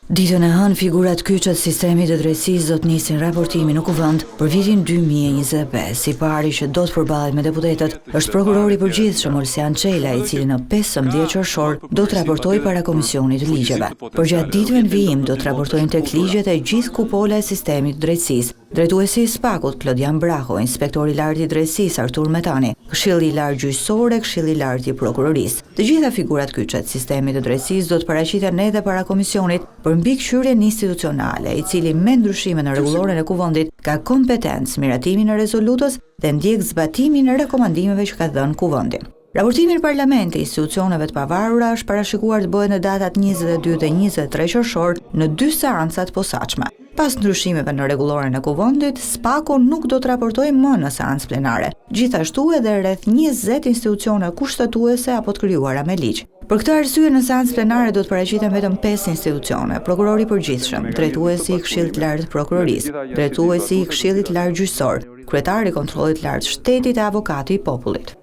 Ditën e hënë, figurat kyçe të sistemit të drejtësisë do të nisin raportimin në kuvend për vitin 2025. I pari që do të përballet me deputetët është prokurori i përgjithshëm Olsian Çela, i cili në 15 qershor do të raportojë para Komisionit të Ligjeve. Përgjatë ditëve në vijim do të raportojnë tek ligjet e gjithë kupola e sistemit të drejtësisë. Drejtuesi i SPAK-ut Klodian Braho, inspektori i lartë i drejtësisë Artur Metani, këshilli i lartë gjyqësor e këshilli i lartë i prokurorisë. Të gjitha figurat kyçe të sistemit të drejtësisë do të paraqiten edhe para komisionit për mbikëqyrjen institucionale, i cili me ndryshimin në rregulloren e kuvendit ka kompetencë miratimin e rezolutës dhe ndjek zbatimin e rekomandimeve që ka dhënë kuvendi. Raportimi në Parlament e institucioneve të pavarura është parashikuar të bëhet në datat 22 dhe 23 qershor në 2 seanca të posaçme. Pas ndryshimeve në rregulloren e kuvendit, SPAK-u nuk do të raportojë më në seancë plenare. Gjithashtu edhe rreth 20 institucione kushtetuese apo të krijuara me ligj. Për këtë arsye në seancë plenare do të paraqiten vetëm 5 institucione: prokurori i përgjithshëm, drejtuesi i Këshillit të Lartë të Prokurorisë, drejtuesi i Këshillit të Lartë Gjyqësor, kryetari i Kontrollit të Lartë të Shtetit e avokati i popullit.